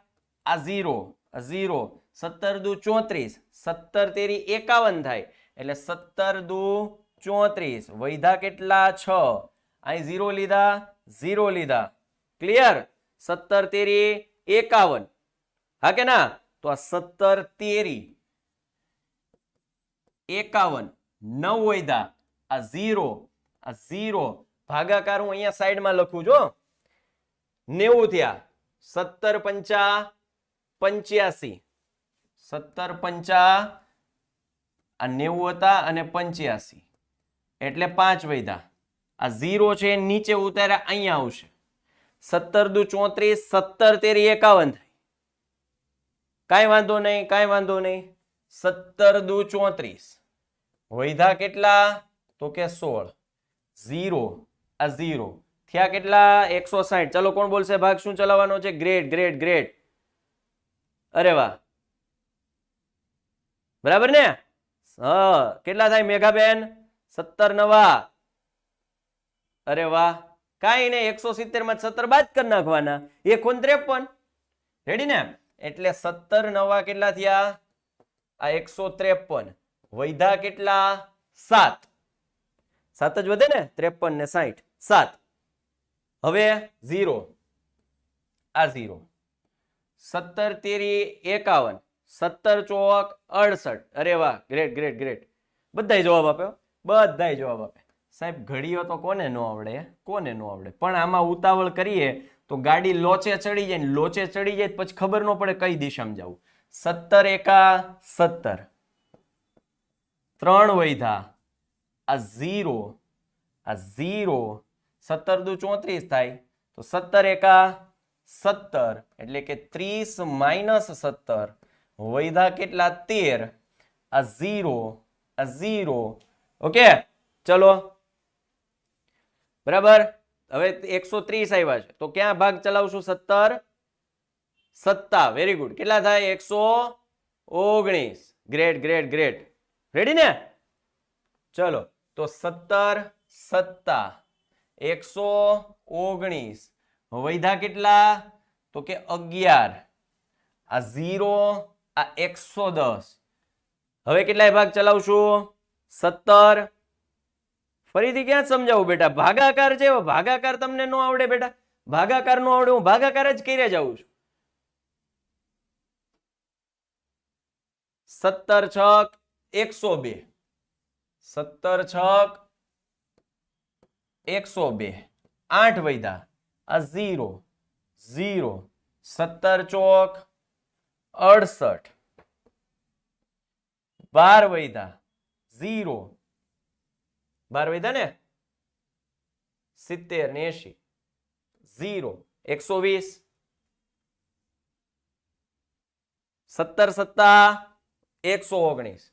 S1: આ 0, આ 0, 17 દુ 34, 17 તેરી 51 થાય એટલે 17 દુ 34. વૈધા કેટલા? 6. અહીં 0 લીધા, 0 લીધા. ક્લિયર? 17 તેરી 51. હા કે ના? તો આ 17 તેરી 51, 9 વૈધા, આ 0, આ 0. ભાગાકાર હું અહીંયા સાઈડમાં લખું છું. 90 થયા, 17 પંચા 85, 17 પંચા આ 90 હતા અને 85 એટલે 5 વૈધા. આ 0 છે નીચે ઉતાર્યા, અહીંયા આવશે. 17 દુ 34, 17 તેરી 51 થાય. કાંઈ વાંધો નહીં, કાંઈ વાંધો નહીં. 17 દુ 34. વૈધા કેટલા? તો કે 16. 0, આ 0 થયા કેટલા? 160. ચલો કોણ બોલશે ભાગ શું ચલાવવાનો છે? Great great great. અરે વાહ, બરાબર ને? હા, કેટલા થાય મેઘાબેન? 17 નવા. અરે વાહ, કાંઈ નહીં, 170 માં 17 બાદ કરી નાખવાના, 153. રેડી ને? એટલે 17 નવા કેટલા થયા? આ 153. વૈધા કેટલા? 7. 7 જ વધે ને? 53 ને 60, 7. હવે 0, આ 0, 17 તેરી 51, 17 ચોક 68. અરે વાહ, ગ્રેટ ગ્રેટ ગ્રેટ. બધાય જવાબ આપ્યો, બધાય જવાબ આપે. સાહેબ ઘડીઓ તો કોને ન આવડે? કોને ન આવડે? પણ આમાં ઉતાવળ કરીએ તો ગાડી લોચે ચડી જાય ને, લોચે ચડી જાય પછી ખબર ન પડે કઈ દિશામાં જવું. 17 એકા 17, 3 વૈધા, આ 0, આ 0, 17 દુ 34 થાય તો 17 એકા 17 એટલે કે 30 માઇનસ 17 વૈધા કેટલા 13, આ 0 આ 0. ઓકે ચલો બરાબર. હવે 130 આવ્યા છે તો ક્યાં ભાગ ચલાવશું? 17 સત્તા. Very good. કેટલા થાય? 119. Great great great. રેડી ને? ચલો તો 17 સત્તા 119. વૈધા કેટલા? તો કે 11, આ 0 આ 110. હવે કેટલાય ભાગ ચલાવશું? 17. ફરીથી ક્યાં સમજાવું બેટા? ભાગાકાર છે, ભાગાકાર તમને ન આવડે બેટા? ભાગાકાર નો આવડે, હું ભાગાકાર જ કરી જાઉં છું. 17 છક 102, 17 છક 102. 8 વૈધા, આ 0 0. 17 ચોક 68. 12 વૈધા 0. 12 વૈધા ને 70 ને 80. 0 120. 17 સત્તા 119.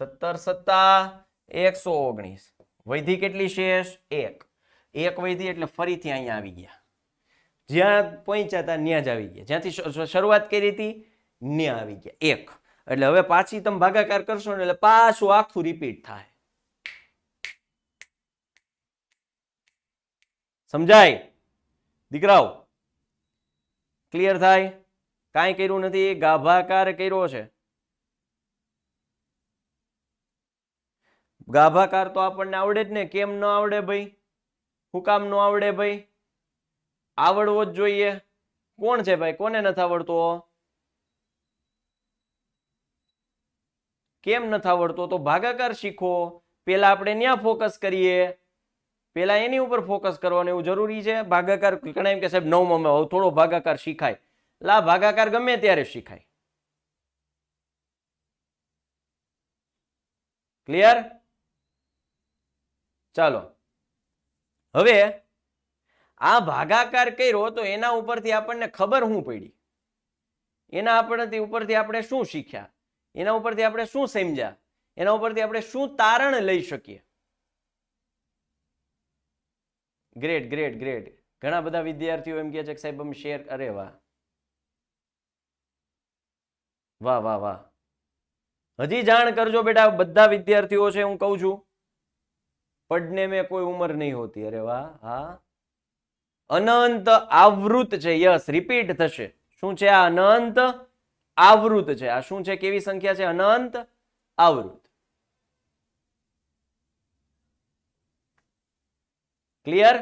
S1: 17 સત્તા 119. વૈધી કેટલી શેષ? 1. 1 વૈધી એટલે ફરીથી અહીંયા આવી ગયા. જ્યાં પહોંચ્યા હતા ત્યાં જ આવી ગયા. જ્યાંથી શરૂઆત કરી હતી ત્યાં આવી ગયા 1. એટલે હવે પાછી તમે ભાગાકાર કરશો ને એટલે પાછું આખું રિપીટ થાય. સમજાય દીકરાઓ? ક્લિયર થાય? કાંઈ કર્યું નથી, ગાભાકાર કર્યો છે. ગાભાકાર તો આપણને આવડે જ ને. કેમ ન આવડે ભાઈ? શું કામ ન આવડે ભાઈ? આવડવો જ જોઈએ. કોણ છે ભાઈ કોને નથી આવડતો? કેમ નથી આવડતો? તો ભાગાકાર શીખો. પેલા આપણે ત્યાં ફોકસ કરીએ, પેલા એની ઉપર ફોકસ કરવાનું. એવું જરૂરી છે? ભાગાકાર ઘણા એમ કે સાહેબ 9માં થોડો ભાગાકાર શીખાય. લા ભાગાકાર ગમે ત્યારે શીખાય. ક્લિયર? ચાલો હવે આ ભાગાકાર કર્યો તો એના ઉપરથી આપણને ખબર શું પડી? એના ઉપરથી આપણે શું શીખ્યા? એના ઉપરથી આપણે શું સમજ્યા? એના ઉપરથી આપણે શું તારણ લઈ શકીએ? Great great great. ઘણા બધા વિદ્યાર્થીઓ એમ કહે છે કે સાહેબ અમે શેર. અરે વાહ વાહ વાહ વાહ. હજી જાણ કરજો બેટા. બધા વિદ્યાર્થીઓ છે હું કહું છું. પડને મેં કોઈ ઉંમર નહીં હોતી. અરે વાહ. હા અનંત આવૃત છે. યસ રિપીટ થશે. શું છે આ? અનંત આવૃત છે. આ શું છે? કેવી સંખ્યા છે? અનંત આવૃત. ક્લિયર?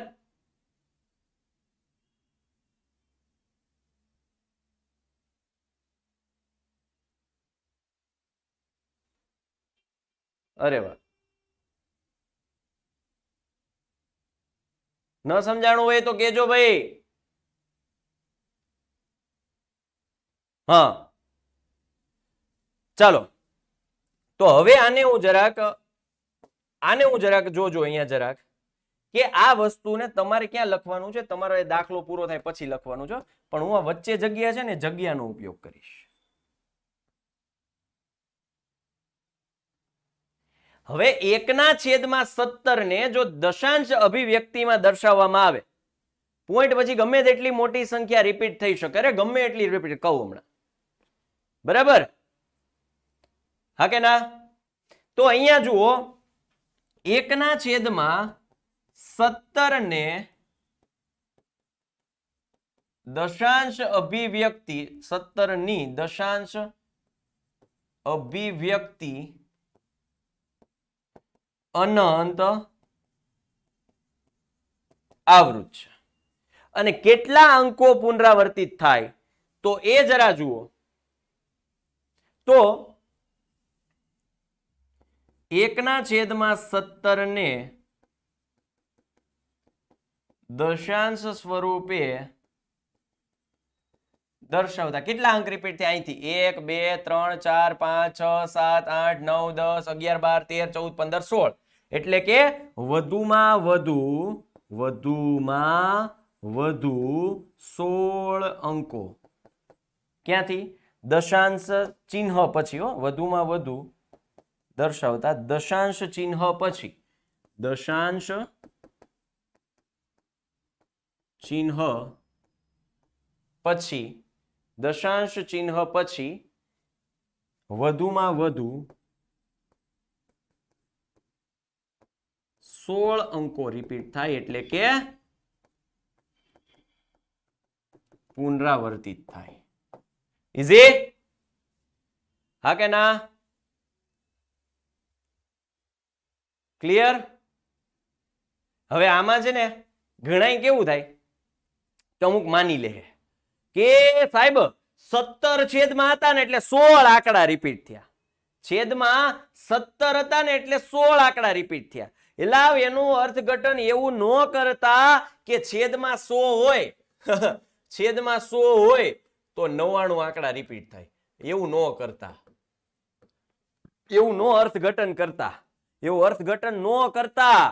S1: અરે વાહ. ન સમજાણું હોય તો કેજો ભાઈ. હા ચાલો તો હવે આને હું જરાક જોજો અહીંયા જરાક કે આ વસ્તુને તમારે ક્યાં લખવાનું છે. તમારો એ દાખલો પૂરો થાય પછી લખવાનું છે. પણ હું આ વચ્ચે જગ્યા છે ને જગ્યાનો ઉપયોગ કરીશ. હવે 1/17 ને જો દશાંશ અભિવ્યક્તિમાં દર્શાવવામાં આવે, પોઈન્ટ પછી ગમે તેટલી મોટી સંખ્યા રિપીટ થઈ શકે. અરે ગમે એટલી રિપીટ કહું હમણાં. બરાબર? હા કે ના? તો અહીંયા જુઓ 1/17 ને દશાંશ અભિવ્યક્તિ 17 ની દશાંશ અભિવ્યક્તિ અનંત આવૃત છે. અને કેટલા અંકો પુનરાવર્તિત થાય તો એ જરા જુઓ. તો 1/17 ને દશાંશ સ્વરૂપે દર્શાવતા કેટલા અંક રિપીટ થાય? અહીંથી 1 2 3 4 5 6 7 8 9 10 11 12 13 14 15 16. એટલે કે વધુમાં વધુ 16 અંકો. ક્યાંથી? દશાંશ ચિહ્ન પછી, વધુમાં વધુ દર્શાવતા દશાંશ ચિહ્ન પછી, દશાંશ ચિહ્ન પછી, દશાંશ ચિહ્ન પછી વધુમાં વધુ 16 અંકો રિપીટ થાય એટલે કે પુનરાવર્તિત થાય. ઇઝી? હા કે ના? ક્લિયર? હવે આમાં છે ને ઘણાય કેવું થાય તો અમુક માની લે કે સાહેબ 17 છેદમાં હતા ને એટલે 16 આંકડા રિપીટ થયા. છેદમાં 17 હતા ને એટલે 16 આંકડા રિપીટ થયા. એટલે એનું અર્થઘટન એવું ન કરતા કે છેદમાં 100 હોય છેદમાં 100 હોય તો 99 આંકડા રિપીટ થાય. એવું ન કરતા, એવું નો અર્થઘટન કરતા, એવું અર્થઘટન ન કરતા.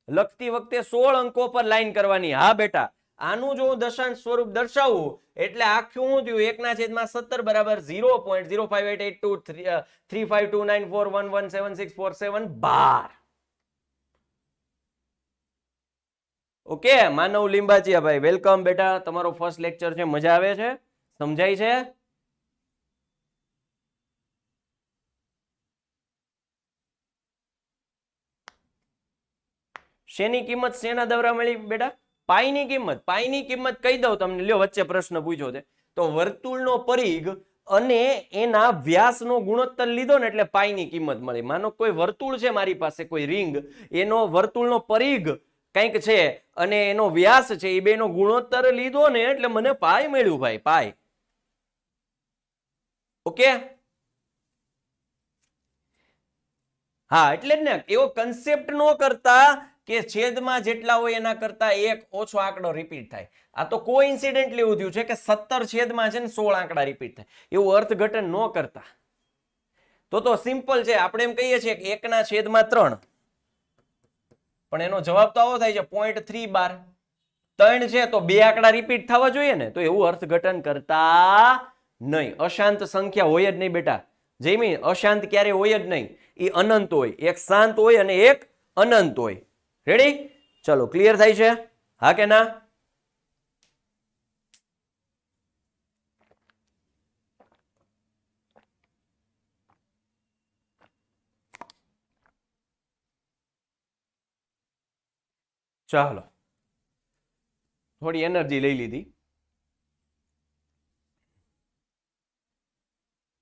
S1: લખતી વખતે 16 અંકો પર લાઈન કરવાની. હા બેટા, આનું જો દશાંશ સ્વરૂપ દર્શાવું એટલે આખું શું થયું 1/17 બરાબર 0.058823529411764 12. ઓકે, માનવ લીંબાચિયા ભાઈ વેલકમ બેટા, તમારો ફર્સ્ટ લેક્ચર છે, મજા આવે છે, સમજાય છે? શેની કિંમત શેના દ્વારા મળી બેટા? પાઈની કિંમત. પાઈની કિંમત કહી દઉં તમને, લ્યો વચ્ચે પ્રશ્ન પૂછ્યો છે તો વર્તુળનો પરિઘ અને એના વ્યાસનો ગુણોત્તર લીધો ને એટલે પાઈની કિંમત મળી. માનો કોઈ વર્તુળ છે મારી પાસે, કોઈ રિંગ, એનો વર્તુળનો પરિઘ કંઈક છે અને એનો વ્યાસ છે, એ બેનો ગુણોત્તર લીધો ને એટલે મને પાઈ મળ્યું ભાઈ, પાઈ. ઓકે, હા એટલે જ ને એવો કન્સેપ્ટ નો કરતા કે છેદમાં જેટલા હોય એના કરતા એક ઓછો આંકડો રિપીટ થાય. આ તો કોઇન્સિડેન્ટલી એવું થયું છે કે 17 છેદમાં છે ને 16 આંકડા રિપીટ થાય, એવું અર્થઘટન ન કરતા. તો સિમ્પલ છે, આપણે એમ કહીએ છીએ કે 1/3, પણ એનો જવાબ તો આવો થાય છે 0.312. 3 છે તો 2 આંકડા રિપીટ થવા જોઈએ ને, તો એવું અર્થઘટન કરતા નહીં. અશાંત સંખ્યા હોય જ નહીં બેટા. જયમી, અશાંત ક્યારે હોય જ નહીં, એ અનંત હોય. એક શાંત હોય અને એક અનંત હોય. રેડી? ચલો, ક્લિયર થાય છે? હા કે ના? ચાલો, થોડી એનર્જી લઈ લીધી.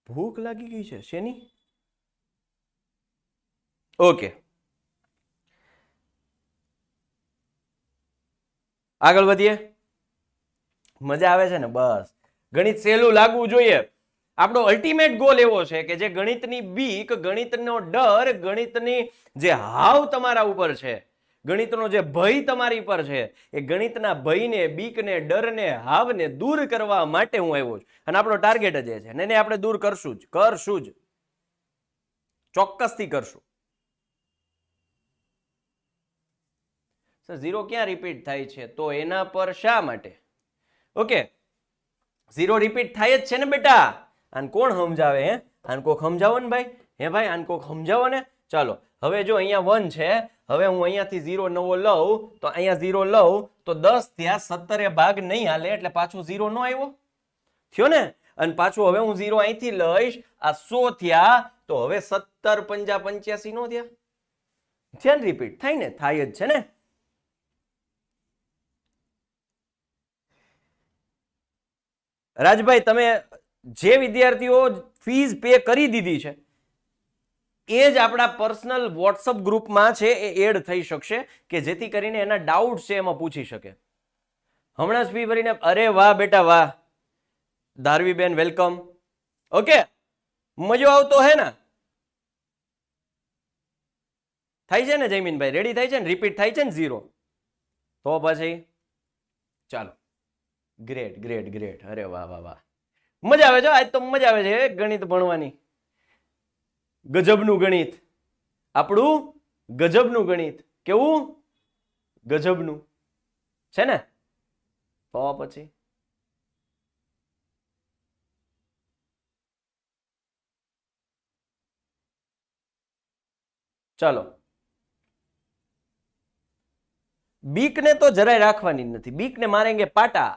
S1: ભૂખ લાગી ગઈ છે શેની? ઓકે, આગળ વધીએ. મજા આવે છે ને? બસ, ગણિત સહેલું લાગવું જોઈએ. આપણો અલ્ટિમેટ ગોલ એવો છે કે જે ગણિતની બીક, ગણિતનો ડર, ગણિતની જે હાવ તમારા ઉપર છે, ગણિતનો જે ભય તમારી પર છે, એ ગણિતના ભયને, બીકને, ડરને, હાવને દૂર કરવા માટે હું આવ્યો છું. અને આપણો ટાર્ગેટ જ એ છે ને, એને આપણે દૂર કરશું જ, ચોક્કસથી કરશું. ઝીરો ક્યાં રિપીટ થાય છે તો એના પર શા માટે? ઓકે, ઝીરો રિપીટ થાય જ છે ને બેટા. આને કોણ સમજાવે? હે, આને કોક સમજાવો ને ભાઈ. હે ભાઈ, આને કોક સમજાવો ને. ચાલો, હવે જો અહીંયા 1 છે, હવે હું અહીંયાથી 0 નવો લઉં તો અહીંયા 0 લઉં તો 10 થયા, 17 ભાગ નહીં હાલે એટલે પાછું 0 નો આવ્યો થયો ને. અને પાછું હવે હું 0 અહીંથી લઈશ, આ 100 થયા તો હવે 17 5 85 નો થયા. ધ્યાન રિપીટ થાય ને? થાય જ છે ને. રાજભાઈ, તમે જે વિદ્યાર્થીઓ ફીસ પે કરી દીધી છે એ જ આપણા પર્સનલ વોટ્સઅપ ગ્રુપમાં છે, એ એડ થઈ શકશે કે જેથી કરીને એના ડાઉટ છે એમાં પૂછી શકે. હમણાં જ ફી ભરીને, અરે વાહ બેટા વાહ, ધારવીબેન વેલકમ. ઓકે, મજો આવતો હે ને? થાય છે ને જયમીનભાઈ? રેડી થાય છે ને? રિપીટ થાય છે ને 0? તો પછી ચાલો, ગ્રેટ ગ્રેટ ગ્રેટ. અરે વાહ વાહ વાહ, મજા આવે છે આજ તો, મજા આવે છે ગણિત ભણવાની. ગજબનું ગણિત આપણું, ગજબનું ગણિત. કેવું? ગજબનું છે ને? તો પછી ચાલો, બીકને તો જરાય રાખવાની નથી, બીકને મારેંગે પાટા.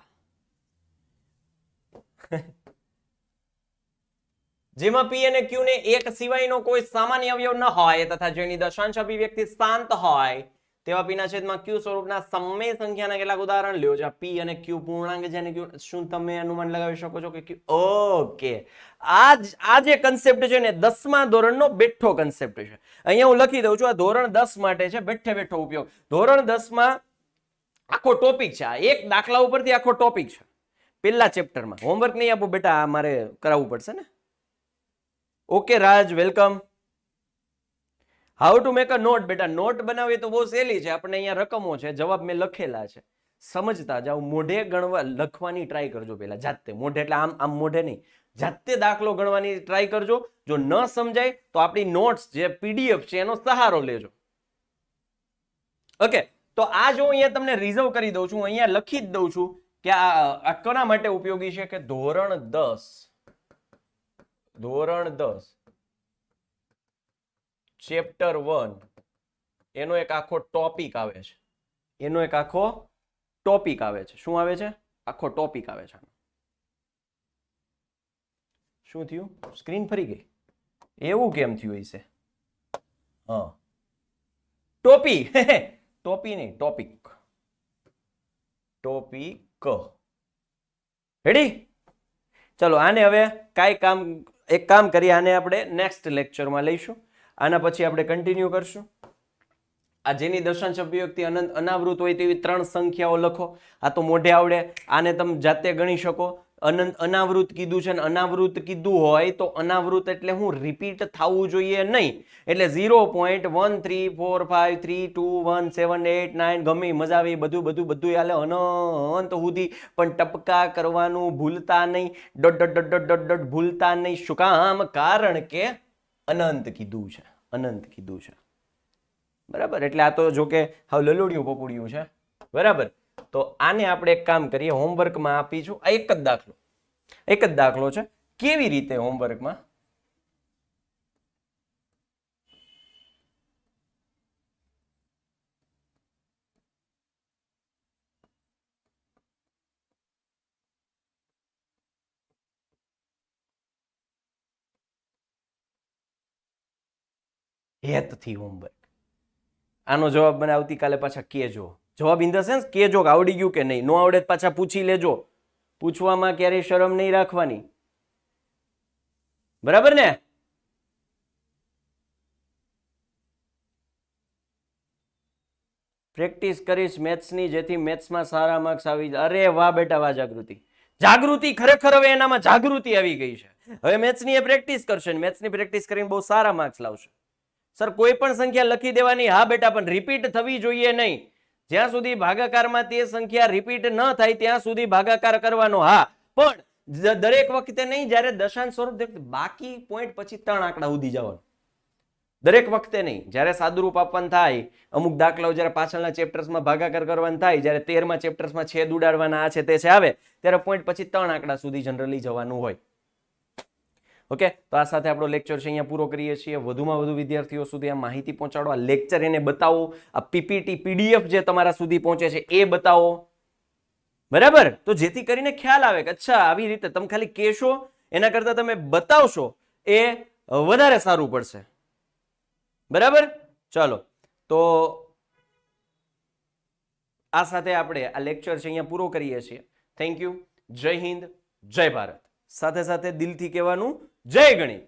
S1: જેમાં પી અને ક્યુ ને એક સિવાયનો કોઈ સામાન્ય અવયવ ન હોય તથા જેની દશાંશ અભિવ્યક્તિ શાંત હોય તેવા પી ના છેદમાં ક્યુ સ્વરૂપના સમય સંખ્યાના કેટલાક ઉદાહરણ લ્યો, જ્યાં પી અને ક્યુ પૂર્ણાંક છે અને ક્યુ. શું તમે અનુમાન લગાવી શકો છો કે ઓકે, આ જે કન્સેપ્ટ છે ને 10મા ધોરણનો બેઠો કન્સેપ્ટ છે. અહીંયા હું લખી દઉં છું, આ ધોરણ 10 માટે છે, બેઠે બેઠો ઉપયોગ. ધોરણ 10માં આખો ટોપિક છે, આ એક દાખલા ઉપરથી આખો ટોપિક છે. પહેલા ચેપ્ટરમાં હોમવર્ક નહીં આપો બેટા, આ મારે કરાવવું પડશે ને. Okay Raj, welcome. How to make a note. બેટા નોટ બનાવવી તો બહુ સહેલી છે, આપણે અહીંયા રકમો છે, જવાબ મેં લખેલા છે, સમજતા જાઓ. મોઢે ગણવા લખવાની ટ્રાય કરજો પહેલા જાતે, મોઢે એટલે આમ આમ મોઢે નહીં, જાતે દાખલો ગણવાની ટ્રાય કરજો. જો ન સમજાય તો આપણી નોટ્સ જે પીડીએફ છે એનો સહારો લેજો. ઓકે, તો આ જો અહીંયા તમને રિઝર્વ કરી દઉં છું, હું અહીંયા લખી જ દઉં છું કે આ કોના માટે ઉપયોગી છે, કે ધોરણ 10 ચેપ્ટર 1 એનો એક આખો ટોપિક આવે છે, એનો એક આખો ટોપિક આવે છે. શું આવે છે? આખો ટોપિક આવે છે. શું થયું? સ્ક્રીન ફરી ગઈ? એવું કેમ થયું હશે? હા, ટોપિક ટોપી નહીં, ટોપિક. રેડી? ચલો, આને હવે એક કામ કરીએ, આને આપણે નેક્સ્ટ લેક્ચરમાં લઈશું. આના પછી આપણે કન્ટિન્યુ કરશું. આ જેની દશાંશ અભિવ્યક્તિ અનંત અનાવૃત હોય તેવી 3 સંખ્યાઓ લખો. આ તો મોઢે આવડે, આને તમે જાતે ગણી શકો. અનંત અનાવૃત કીધું છે, ને અનાવૃત કીધું હોય તો અનાવૃત એટલે હું રિપીટ થવું જોઈએ નહીં. એટલે 0.134532178 ગમે મજા આવે બધું હાલે અનંત સુધી, પણ ટપકા કરવાનું ભૂલતા નહીં, ડોટ ભૂલતા નહીં. શું કામ? કારણ કે અનંત કીધું છે, અનંત કીધું છે. બરાબર? એટલે આ તો જો કે હવે લલોડિયું પપુડિયું છે. બરાબર? તો આને આપણે એક કામ કરીએ, હોમવર્કમાં આપીશું. આ એક જ દાખલો છે. કેવી રીતે હોમવર્કમાં? હેતથી હોમવર્ક. આનો જવાબ મને આવતીકાલે પાછા કહેજો. જવાબ ઇન ધ સેન્સ કહેજો કે આવડી ગયું કે નહીં. નો આવડે પાછા પૂછી લેજો. પૂછવામાં ક્યારેય શરમ નહીં રાખવાની. બરાબર ને? પ્રેક્ટિસ કરીશ મેથ્સની, જેથી મેથ્સમાં સારા માર્ક્સ આવી જાય. અરે વાહ બેટા વાહ, જાગૃતિ ખરેખર હવે એનામાં જાગૃતિ આવી ગઈ છે. હવે મેથ્સની એ પ્રેક્ટિસ કરશે, મેથ્સની પ્રેક્ટિસ કરીને બહુ સારા માર્ક્સ લાવશે. સર કોઈ પણ સંખ્યા લખી દેવાની, હા બેટા, પણ રિપીટ થવી જોઈએ નહીં. જ્યાં સુધી ભાગાકારમાં તે સંખ્યા રિપીટ ન થાય ત્યાં સુધી ભાગાકાર કરવાનો. હા, પણ દરેક વખતે નહીં, જ્યારે દશાંશ સ્વરૂપ બાકી પોઈન્ટ પછી 3 આંકડા સુધી જવાનું. દરેક વખતે નહીં, જ્યારે સાદુરૂપ આપવાનું થાય, અમુક દાખલાઓ જ્યારે પાછળના ચેપ્ટર્સમાં ભાગાકાર કરવાનું થાય, જ્યારે 13મા ચેપ્ટર્સમાં છેદ ઉડાડવાના આ છે તે છે આવે, ત્યારે પોઈન્ટ પછી 3 આંકડા સુધી જનરલી જવાનું હોય. ઓકે, તો આ સાથે આપણો લેક્ચર છે અહીંયા પૂરો કરીએ છીએ. વધુમાં વધુ વિદ્યાર્થીઓ સુધી આ માહિતી પહોંચાડો, આ લેક્ચર એને બતાવો, આ પીપીટી પીડીએફ જે તમારા સુધી પહોંચે છે એ બતાવો. બરાબર? તો જેથી કરીને ખ્યાલ આવે કે અચ્છા આવી રીતે તમે ખાલી કહેશો એના કરતા તમે બતાવશો એ વધારે સારું પડશે. બરાબર? ચલો, તો આ સાથે આપણે આ લેક્ચર છે અહીંયા પૂરો કરીએ છીએ. Thank you. જય હિન્દ, જય ભારત. સાથે સાથે દિલથી કહેવાનું જય ગણિત.